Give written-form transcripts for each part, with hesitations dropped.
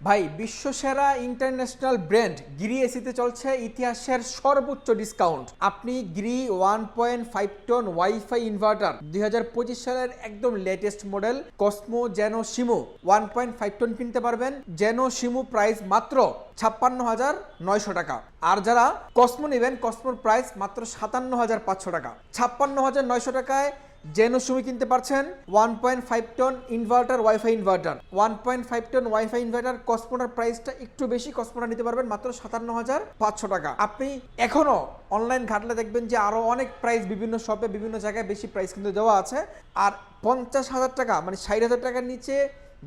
ভাই বিশ্বসেরা international brand Gree এসিতে চলছে ইতিহাসের সর্বোচ্চ ডিসকাউন্ট। আপনি গ্রি 1.5 টন ওয়াইফাই ইনভার্টার 2025 সালের একদম লেটেস্ট মডেল কসমো জেনো শিমু 1.5 টন কিনতে পারবেন। জেনো শিমু প্রাইস মাত্র 56,900 টাকা। আর যারা কসমো নেবেন কসমোর প্রাইস মাত্র 57,500 টাকা। 56,900 টাকায় জেনো শিমু কিনতে পারছেন 1.5 ton inverter wifi inverter. 1.5 ton wifi inverter কসমোটার প্রাইসটা একটু বেশি, কসমোটা নিতে পারবেন মাত্র 57,500 টাকা। আপনি এখনো অনলাইন ঘাটলে দেখবেন যে আরো অনেক প্রাইস বিভিন্ন শপে বিভিন্ন জায়গায় বেশি প্রাইস কিন্তু দেওয়া আছে। আর 50,000 টাকা মানে 60,000 টাকার নিচে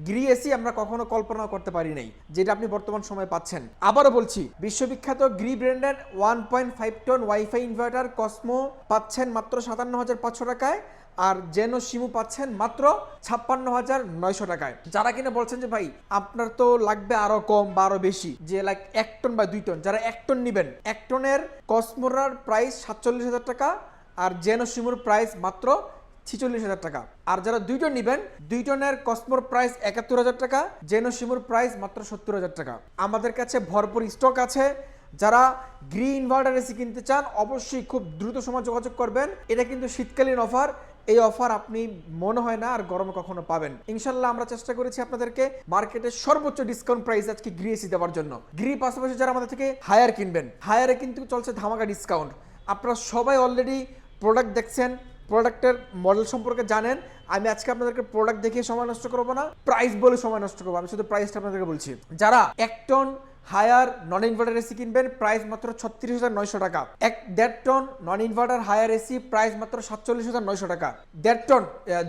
গ্রি এসি আমরা কখনো কল্পনা করতে পারি নাই, যেটা আপনি বর্তমান সময়ে পাচ্ছেন। আবারও বলছি, বিশ্ববিখ্যাত গ্রি ব্র্যান্ডের 1.5 টন ওয়াইফাই ইনভার্টার কসমো পাচ্ছেন মাত্র 57,500 টাকায়। আর জেনো শিমু পাচ্ছেন মাত্র 56,900 টাকায়। যারা কিনা বলছেন যে ভাই আপনার তো লাগবে আরো কম বা আরো বেশি, যে লাইক 1 টন বা 2 টন, যারা 1 টন নেবেন 1 টনের কসমোরার প্রাইস 47,000 টাকা আর জেনো শিমুর প্রাইস মাত্র 46,000 টাকা। আর যারা 2 টন নেবেন 2 টনের কসমোর প্রাইস 71,000 টাকা, জেনো শিমুর প্রাইস মাত্র 70,000 টাকা। আমাদের কাছে ভরপুর স্টক আছে। যারা গ্রি ইনভার্টার এসি কিনতে চান অবশ্যই খুব দ্রুত সময় যোগাযোগ করবেন। এটা কিন্তু শীতকালীন অফার, এই অফার আপনি মনে হয় না আর গরমে কখনো পাবেন। ইনশাল্লাহ আমরা চেষ্টা করেছি আপনাদেরকে মার্কেটের সর্বোচ্চ ডিসকাউন্ট প্রাইস আজকে গ্রি এসি দেওয়ার জন্য। গ্রি পাশাপাশি যারা আমাদের থেকে হায়ার কিনবেন, হায়ারে কিন্তু চলছে ধামাকা ডিসকাউন্ট। আপনারা সবাই অলরেডি প্রোডাক্ট দেখছেন, প্রোডাক্টের মডেল সম্পর্কে জানেন। আমি আজকে আপনাদেরকে প্রোডাক্ট দেখিয়ে সময় নষ্ট করবো না, প্রাইস বলে সময় নষ্ট করবো। আমি শুধু প্রাইসটা আপনাদেরকে বলছি। যারা 1 ton Haier non inverter AC কিনবেন প্রাইস মাত্র 36,900 টাকা। 1.5 ton non inverter Haier AC price মাত্র 47,900 টাকা। 1.5 ton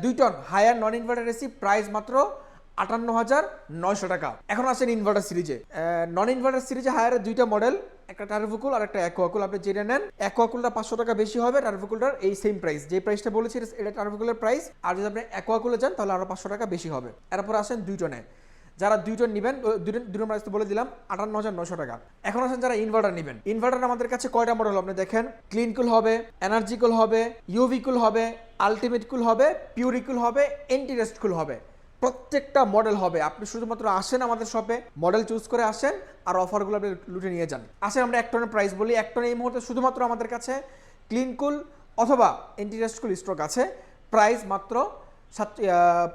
2 ton Haier non inverter AC price মাত্র 58,900 টাকা। এখন আসেন ইনভার্টার সিরিজে। নন ইনভার্টার সিরিজে হায়ারের 2টা মডেল, একটা টার্বোকুল আর একটা অ্যাকোয়াকুল। আপনি জেনে নেন অ্যাকোয়াকুলটা 500 টাকা বেশি হবে, টার্বোকুলটার এই সেম প্রাইস, যে প্রাইসটা বলেছি এটা টার্বোকুলের প্রাইস। আর যদি আপনি অ্যাকোয়াকুলে যান তাহলে আরো 500 টাকা বেশি হবে। এরপর আসেন 2 টনে। যারা 2 টন নেবেন, 2 টন প্রাইস তো বলে দিলাম 58,900 টাকা। এখন আসেন যারা ইনভার্টার নেবেন, ইনভার্টার আমাদের কাছে কয়টা মডেল আপনি দেখেন। ক্লিন কুল হবে, এনার্জি কুল হবে, ইউভি কুল হবে, আলটিমেট কুল হবে, পিউরি কুল হবে, এন্টিরেস্ট কুল হবে। প্রত্যেকটা মডেল হবে। আপনি শুধুমাত্র আসেন আমাদের শপে, মডেল চুজ করে আসেন আর অফারগুলো আপনি লুটে নিয়ে যান। আসেন আমরা 1 টনের প্রাইস বলি। 1 টন এই মুহূর্তে শুধুমাত্র আমাদের কাছে ক্লিন কুল অথবা এন্টিরেস্ট কুল স্টক আছে, প্রাইস মাত্র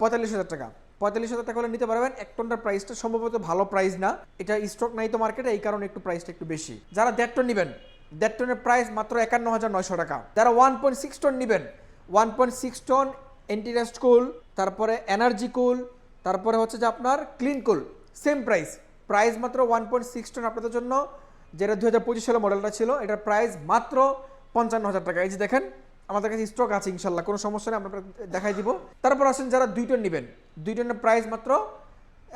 45,000 টাকা। 45,000 টাকা হলে নিতে পারবেন। 1 টনের প্রাইসটা সম্ভবত ভালো প্রাইস না, এটা স্টক নাই তো মার্কেটে, এই কারণে একটু প্রাইসটা একটু বেশি। যারা 1.5 টন নেবেন, 1.5 টনের প্রাইস মাত্র 51,900 টাকা। যারা 1.6 টন নেবেন, 1.6 টন এন্টিরেস্ট কুল, তারপরে এনার্জি কুল, তারপরে হচ্ছে যে আপনার ক্লিন কুল, সেম প্রাইস, প্রাইস মাত্র 1.6 টন আপনাদের জন্য, যেটা 2025 সালের মডেলটা ছিল, এটার প্রাইস মাত্র 55,000 টাকা। এই যে দেখেন আমাদের কাছে স্টক আছে, ইনশাল্লাহ কোনো সমস্যা নেই, আমরা দেখাই দিব। তারপর আসেন যারা 2 টন নেবেন, 2 টনের প্রাইস মাত্র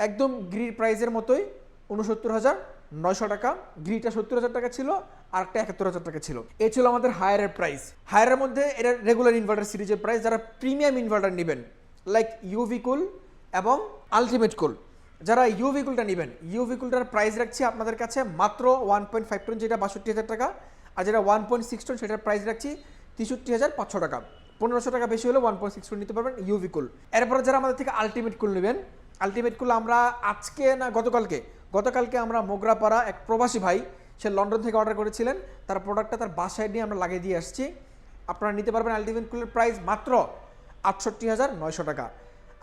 একদম গ্রি প্রাইসের মতোই 69,900 টাকা। গ্রিটা 70,000 টাকা ছিল আর একটা 71,000 টাকা ছিল। এই ছিল আমাদের হায়ারের প্রাইস। হায়ারের মধ্যে এটা রেগুলার ইনভার্টার সিরিজের প্রাইস। যারা প্রিমিয়াম ইনভার্টার নেবেন লাইক ইউভি কুল এবং আলটিমেট কুল, যারা ইউভি কুলটা নেবেন, ইউভি কুলটার প্রাইস রাখছি আপনাদের কাছে মাত্র 1.5 টন যেটা 62,000 টাকা, আর যেটা 1.6 টন সেটার প্রাইস রাখছি 63,500 টাকা। 1500 টাকা বেশি হলে 1.6 টন নিতে পারবেন ইউভি কুল। এরপরে যারা আমাদের থেকে আলটিমেট কুল নেবেন, আলটিমেট কুল আমরা আজকে না গতকালকে আমরা মোগরাপাড়া এক প্রবাসী ভাই, সে লন্ডন থেকে অর্ডার করেছিলেন, তার প্রোডাক্টটা তার বাসায় নিয়ে আমরা লাগিয়ে দিয়ে আসছি। আপনারা নিতে পারবেন আলটিমেট কুলের প্রাইস মাত্র 68,900 টাকা।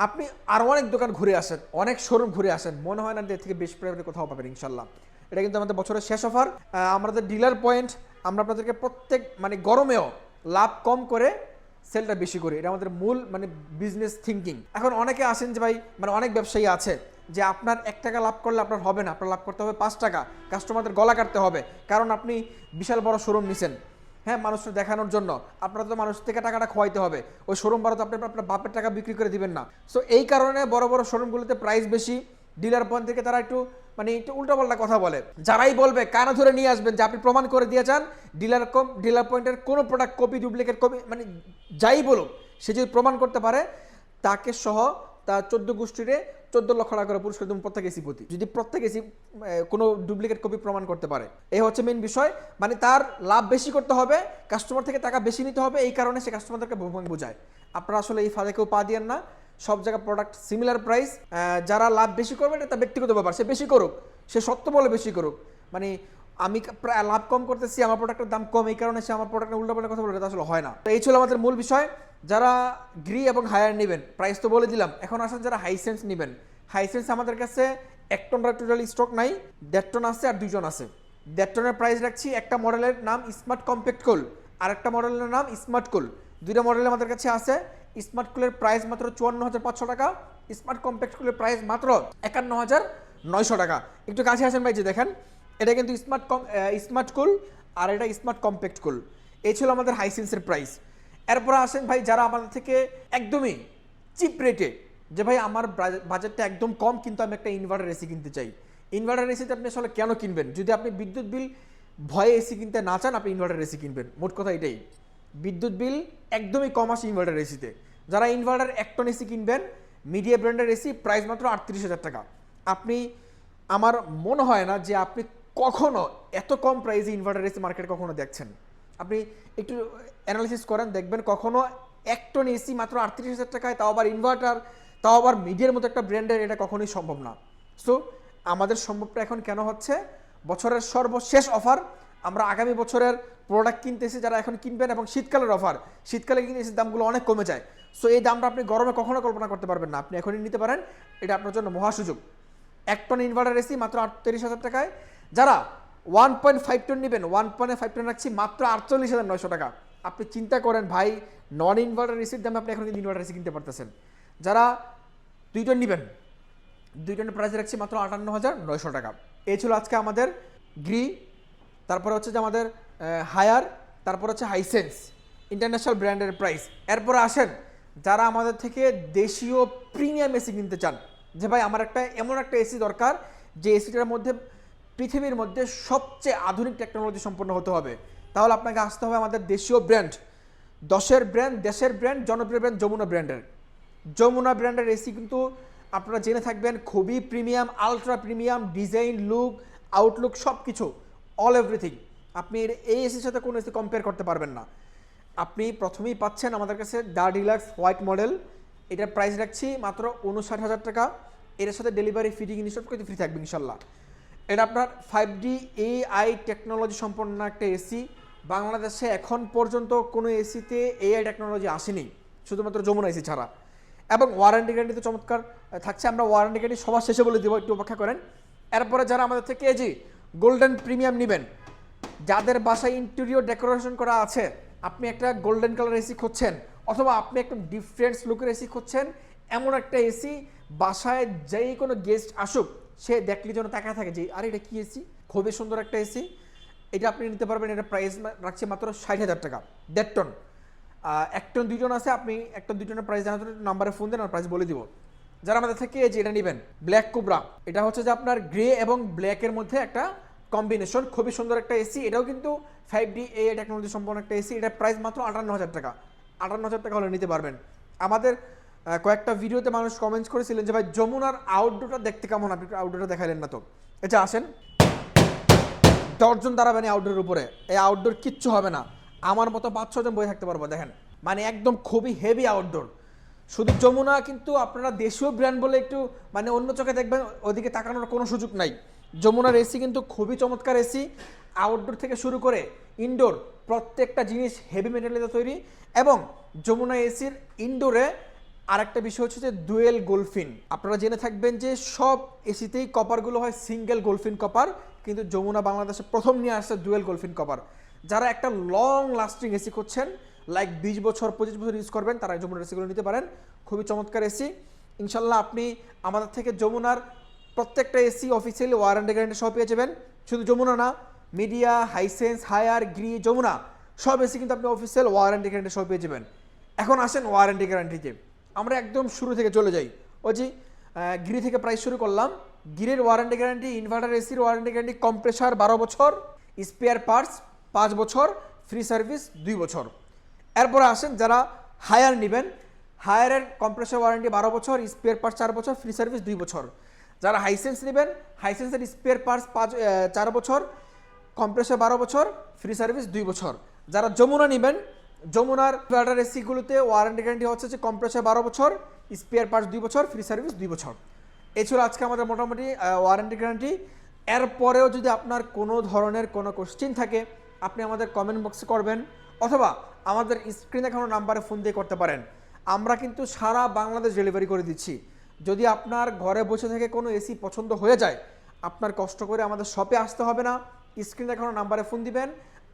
আপনি আরও অনেক দোকান ঘুরে আসেন, অনেক শোরুম ঘুরে আসেন, মনে হয় না এর থেকে বেশি প্রাইসে কোথাও পাবেন ইনশাল্লাহ। এটা কিন্তু আমাদের বছরের শেষ অফার, আমাদের ডিলার পয়েন্ট। আমরা আপনাদেরকে প্রত্যেক মানে গরমেও লাভ কম করে সেলটা বেশি করি, এটা আমাদের মূল মানে বিজনেস থিঙ্কিং। এখন অনেকে আসেন যে ভাই মানে অনেক ব্যবসায়ী আছে যে আপনার 1 টাকা লাভ করলে আপনার হবে না, আপনার লাভ করতে হবে 5 টাকা, কাস্টমারদের গলা কাটতে হবে, কারণ আপনি বিশাল বড় শোরুম নিছেন, হ্যাঁ মানুষটা দেখানোর জন্য। আপনার তো মানুষ থেকে টাকাটা খোয়াইতে হবে, ওই শোরুম বারো তো আপনি আপনার বাপের টাকা বিক্রি করে দিবেন না। সো এই কারণে বড় বড় শোরুমগুলোতে প্রাইস বেশি, ডিলার পয়েন্ট থেকে তারা একটু মানে একটু উল্টাপাল্টা কথা বলে। যারাই বলবে কানা ধরে নিয়ে আসবেন যে আপনি প্রমাণ করে দিয়ে যান ডিলার পয়েন্টের কোনো প্রোডাক্ট কপি, ডুপ্লিকেট কপি, মানে যাই বলুক, সে যদি প্রমাণ করতে পারে তাকে সহ তার 14 গোষ্ঠীরে 14 লক্ষ টাকা করে পুরস্কার দেবেন প্রত্যেক এসি প্রতি, যদি প্রত্যেক এসি কোনো ডুপ্লিকেট কপি প্রমাণ করতে পারে। এই হচ্ছে মেইন বিষয়, মানে তার লাভ বেশি করতে হবে, কাস্টমার থেকে টাকা বেশি নিতে হবে, এই কারণে সে কাস্টমারদেরকে বোঝায়। আপনারা আসলে এই ফাঁদে কেউ পা দিয়েন না, সব জায়গায় প্রোডাক্ট সিমিলার প্রাইস। যারা লাভ বেশি করবে এটা তার ব্যক্তিগত ব্যাপার, সে বেশি করুক, সে সত্য বলে বেশি করুক। মানে আমি প্রায় লাভ কম করতেছি, আমার প্রোডাক্টের দাম কম, এই কারণে সে আমার প্রোডাক্টের উল্টাপাল্টা কথা বলে, এটা আসলে হয় না। তো এই ছিল আমাদের মূল বিষয়। যারা গ্রি এবং হায়ার নেবেন, প্রাইস তো বলে দিলাম। এখন আসেন যারা হাইসেন্স নেবেন, হাইসেন্স আমাদের কাছে 1 টন টোটালি স্টক নাই, 1.5 টন আছে আর 2 জন আছে। 1.5 টনের প্রাইস রাখছি, একটা মডেলের নাম স্মার্ট কম্প্যাক্ট কুল, আর একটা মডেলের নাম স্মার্ট কুল। দুইটা মডেল আমাদের কাছে আছে। স্মার্ট কুলের প্রাইস মাত্র 54,500 টাকা, স্মার্ট কম্প্যাক্ট কুলের প্রাইস মাত্র 51,900 টাকা। একটু কাছে আসেন ভাই, যে দেখেন এটা কিন্তু স্মার্ট কুল আর এটা স্মার্ট কম্প্যাক্ট কুল। এই ছিল আমাদের হাইসেন্সের প্রাইস। এরপরে আসেন ভাই যারা আমাদের থেকে একদমই চিপ রেটে, যে ভাই আমার বাজেটটা একদম কম কিন্তু আমি একটা ইনভার্টার এসি কিনতে চাই। ইনভার্টার এসিতে আপনি আসলে কেন কিনবেন? যদি আপনি বিদ্যুৎ বিল ভয়ে এসি কিনতে না চান, আপনি ইনভার্টার এসি কিনবেন। মোট কথা এটাই, বিদ্যুৎ বিল একদমই কম আসে ইনভার্টার এসিতে। যারা ইনভার্টার 1 টন এসি কিনবেন, মিডিয়া ব্র্যান্ডের এসি, প্রাইস মাত্র 38,000 টাকা। আপনি, আমার মনে হয় না যে আপনি কখনো এত কম প্রাইসে ইনভার্টার এসি মার্কেটে কখনো দেখছেন। আপনি একটু অ্যানালিসিস করেন, দেখবেন কখনো 1 টন এসি মাত্র 38,000 টাকায়, তাও আবার ইনভার্টার, তাও আবার মিডিয়ার মতো একটা ব্র্যান্ডের, এটা কখনোই সম্ভব না। সো আমাদের সম্ভবটা এখন কেন হচ্ছে? বছরের সর্বশেষ অফার, আমরা আগামী বছরের প্রোডাক্ট কিনতেছি, যারা এখন কিনবেন, এবং শীতকালের অফার, শীতকালে কিন্তু এসির দামগুলো অনেক কমে যায়। সো এই দামটা আপনি গরমে কখনো কল্পনা করতে পারবেন না, আপনি এখনই নিতে পারেন, এটা আপনার জন্য মহা সুযোগ। 1 টন ইনভার্টার এসি মাত্র 38,000 টাকায়। যারা 1.5 টন নেবেন, 1.5 টন রাখছি মাত্র 48,900 টাকা। আপনি চিন্তা করেন ভাই, নন ইনভার্টার এসির দামে আপনি এখন কিন্তু ইনভার্টার এসি কিনতে পারতেছেন। যারা 2 টন নেবেন, 2 টনের প্রাইস রাখছি মাত্র 58,900 টাকা। এই ছিল আজকে আমাদের গ্রি, তারপরে হচ্ছে যে আমাদের হায়ার, তারপর হচ্ছে হাইসেন্স ইন্টারন্যাশনাল ব্র্যান্ডের প্রাইস। এরপরে আসেন যারা আমাদের থেকে দেশীয় প্রিমিয়াম এসি কিনতে চান, যে ভাই আমার একটা এমন একটা এসি দরকার যে এসিটার মধ্যে পৃথিবীর মধ্যে সবচেয়ে আধুনিক টেকনোলজি সম্পন্ন হতে হবে, তাহলে আপনাকে আসতে হবে আমাদের দেশীয় ব্র্যান্ড, দেশের ব্র্যান্ড, জনপ্রিয় ব্র্যান্ড যমুনা ব্র্যান্ডের। যমুনা ব্র্যান্ডের এসি কিন্তু আপনারা জেনে থাকবেন, খুবই premium, ultra premium, design, look, Outlook, সব কিছু, অল এভরিথিং। আপনি এই এসির সাথে কোনো এসি কম্পেয়ার করতে পারবেন না। আপনি প্রথমেই পাচ্ছেন আমাদের কাছে দ্য ডিলাক্স হোয়াইট মডেল, এটার প্রাইস রাখছি মাত্র 59,000 টাকা। এর সাথে ডেলিভারি ফিটিং সব কিছু ফ্রি থাকবে ইনশাল্লাহ। এটা আপনার 5D AI টেকনোলজি সম্পন্ন একটা এসি। বাংলাদেশে এখন পর্যন্ত কোনো এসিতে AI টেকনোলজি আসেনি, শুধুমাত্র যমুনা এসি ছাড়া। এবং ওয়ারেন্টি গ্যারান্টি তো চমৎকার থাকছে, আমরা ওয়ারেন্টি গ্যারান্টি সবার শেষে বলে দেবো, একটু অপেক্ষা করেন। এরপরে যারা আমাদের থেকে এই যে গোল্ডেন প্রিমিয়াম নেবেন, যাদের বাসায় ইন্টেরিয়র ডেকোরেশন করা আছে, আপনি একটা গোল্ডেন কালার এসি খুঁজছেন, অথবা আপনি একটা ডিফারেন্ট লুকের এসি খুঁজছেন, এমন একটা এসি বাসায় যেই কোনো গেস্ট আসুক সে দেখলে যেন তাকায় থাকে যে আরে এটা কি এসি, খুবই সুন্দর একটা এসি, এটা আপনি নিতে পারবেন। এটা প্রাইস রাখছে মাত্র 60,000 টাকা। 1.5 টন, 1 টন 2 টন আছে। আপনি 1 টন 2 টনের প্রাইস জানার জন্য নাম্বারে ফোন দেন, আর প্রাইস বলে দিব। যারা আমাদের থেকে যে এটা নেবেন, ব্ল্যাক কোবরা, এটা হচ্ছে যে আপনার গ্রে এবং ব্ল্যাকের মধ্যে একটা কম্বিনেশন, খুবই সুন্দর একটা এসি। এটাও কিন্তু 5D AI টেকনোলজি সম্পন্ন একটা এসি। এটার প্রাইস মাত্র 58,000 টাকা। 58,000 টাকা হলে নিতে পারবেন। আমাদের কয়েকটা ভিডিওতে মানুষ কমেন্টস করেছিলেন যে ভাই যমুনার আউটডোরটা দেখতে কেমন, আপনি আউটডোরটা দেখাইলেন না তো। এটা আসেন, 10 জন দাঁড়াবেন এই আউটডোরের উপরে, এই আউটডোর কিচ্ছু হবে না, আমার মতো 5-6 জন বসে থাকতে পারবো। দেখেন, মানে একদম খুবই হেভি আউটডোর। শুধু যমুনা, কিন্তু আপনারা দেশীয় ব্র্যান্ড বলে একটু মানে অন্য চোখে দেখবেন, ওদিকে তাকানোর কোনো সুযোগ নাই। যমুনার এসি কিন্তু খুবই চমৎকার এসি, আউটডোর থেকে শুরু করে ইনডোর প্রত্যেকটা জিনিস হেভি মেটেরিয়ালে তৈরি। এবং যমুনা এসির ইনডোরে আরেকটা বিষয় হচ্ছে যে ডুয়েল গোলফিন। আপনারা জেনে থাকবেন যে সব এসিতেই কপারগুলো হয় সিঙ্গেল গোলফিন কপার, কিন্তু যমুনা বাংলাদেশে প্রথম নিয়ে আসছে ডুয়েল গোলফিন কপার। যারা একটা লং লাস্টিং এসি করছেন, লাইক 20 বছর 25 বছর ইউজ করবেন, তারা যমুনার এসিগুলো নিতে পারেন। খুবই চমৎকার এসি। ইনশাল্লাহ আপনি আমাদের থেকে যমুনার প্রত্যেকটা এসি অফিসিয়ালি ওয়ারেন্টি গ্যারান্টি সহ পেয়ে যাবেন। শুধু যমুনা না, Midea, Hisense, Haier, Gree, Jamuna সব এসি কিন্তু আপনি অফিসিয়াল ওয়ারেন্টি গ্যারান্টি সহ পেয়ে যাবেন। এখন আসেন ওয়ারেন্টি গ্যারান্টিতে, আমরা একদম শুরু থেকে চলে যাই। ওই যে গ্রি থেকে প্রাইস শুরু করলাম। গ্রির ওয়ারেন্টি গ্যারান্টি, ইনভার্টার এসির ওয়ারেন্টি গ্যারান্টি, কম্প্রেসার 12 বছর, স্পেয়ার পার্টস 5 বছর, ফ্রি সার্ভিস 2 বছর। এরপরে আসেন যারা হায়ার নেবেন, হায়ারের কম্প্রেসার ওয়ারেন্টি 12 বছর, স্পেয়ার পার্টস 4 বছর, ফ্রি সার্ভিস 2 বছর। যারা হাইসেন্স নেবেন, হাইসেন্সের স্পেয়ার পার্টস 4 বছর, কম্প্রেসার 12 বছর, ফ্রি সার্ভিস 2 বছর। যারা যমুনা নেবেন, যমুনার ইনভার্টার এসিগুলোতে ওয়ারেন্টি গ্যারান্টি হচ্ছে যে কম্প্রেসার 12 বছর, স্পেয়ার পার্টস 2 বছর, ফ্রি সার্ভিস 2 বছর। এই ছিল আজকে আমাদের মোটামুটি ওয়ারেন্টি গ্যারান্টি। এরপরেও যদি আপনার কোনো ধরনের কোনো কোশ্চেন থাকে আপনি আমাদের কমেন্ট বক্সে করবেন, অথবা আমাদের স্ক্রিনে দেখানো নাম্বারে ফোন দিয়ে করতে পারেন। আমরা কিন্তু সারা বাংলাদেশ ডেলিভারি করে দিচ্ছি। যদি আপনার ঘরে বসে থেকে কোনো এসি পছন্দ হয়ে যায়, আপনার কষ্ট করে আমাদের শপে আসতে হবে না, স্ক্রিনে দেখানো নাম্বারে ফোন দিবেন,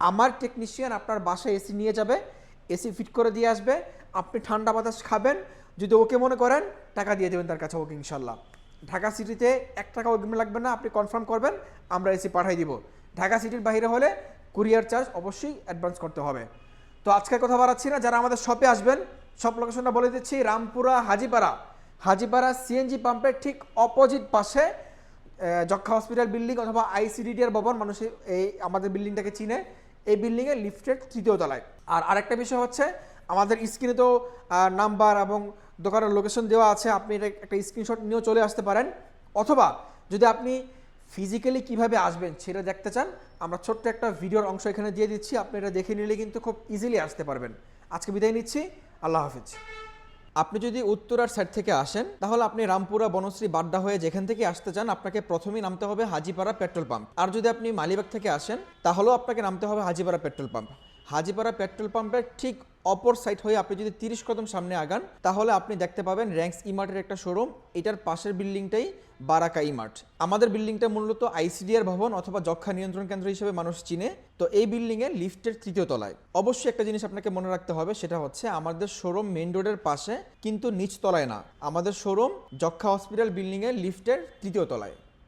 আমার টেকনিশিয়ান আপনার বাসায় এসি নিয়ে যাবে, এসি ফিট করে দিয়ে আসবে, আপনি ঠান্ডা বাতাস খাবেন। যদি ওকে মনে করেন টাকা দিয়ে দেবেন তার কাছে, ওকে ইনশাল্লাহ। ঢাকা সিটিতে 1 টাকা অগ্রিম লাগবে না, আপনি কনফার্ম করবেন, আমরা এসি পাঠিয়ে দিব। ঢাকা সিটির বাইরে হলে কুরিয়ার চার্জ অবশ্যই অ্যাডভান্স করতে হবে। তো আজকের কথা বাড়াচ্ছি না, যারা আমাদের শপে আসবেন সব লোকেশনটা বলে দিচ্ছি। রামপুরা হাজিপাড়া সিএনজি পাম্পের ঠিক অপোজিট পাশে যক্ষা হসপিটাল বিল্ডিং অথবা আইসিডিডিআর ভবন, মানুষ এই আমাদের বিল্ডিংটাকে চিনে, এই বিল্ডিংয়ে লিফটের 3য় তলায়। আর আরেকটা বিষয় হচ্ছে, আমাদের স্ক্রিনে তো নাম্বার এবং দোকানের লোকেশন দেওয়া আছে, আপনি এটা একটা স্ক্রিনশট নিয়েও চলে আসতে পারেন, অথবা যদি আপনি ফিজিক্যালি কিভাবে আসবেন সেটা দেখতে চান, আমরা ছোট্ট একটা ভিডিওর অংশ এখানে দিয়ে দিচ্ছি, আপনি এটা দেখে নিলে কিন্তু খুব ইজিলি আসতে পারবেন। আজকে বিদায় নিচ্ছি, আল্লাহ হাফিজ। আপনি যদি উত্তরার সাইড থেকে আসেন তাহলে আপনি রামপুরা বনশ্রী বাড্ডা হয়ে যেখান থেকে আসতে চান আপনাকে প্রথমেই নামতে হবে হাজিপাড়া পেট্রোল পাম্প। আর যদি আপনি মালিবাগ থেকে আসেন তাহলেও আপনাকে নামতে হবে Hajipara petrol pump. Hajipara petrol পাম্পের ঠিক অপর সাইড হয়ে আপনি যদি 30 কদম সামনে আগান তাহলে আপনি দেখতে পাবেন র্যাঙ্কস ইমার্টের একটা শোরুম। এটার পাশের বিল্ডিংটাই বারাকা ইমার্ট। আমাদের বিল্ডিংটা মূলত আইসিডিআর ভবন অথবা যক্ষা নিয়ন্ত্রণ কেন্দ্র হিসেবে মানুষ চিনে। তো এই বিল্ডিংয়ের লিফটের 3য় তলায়। অবশ্যই একটা জিনিস আপনাকে মনে রাখতে হবে, সেটা হচ্ছে আমাদের শোরুম মেইন রোডের পাশে, কিন্তু নিচ তলায় না। আমাদের শোরুম যক্ষা হসপিটাল বিল্ডিংয়ের লিফটের 3য় তলায়।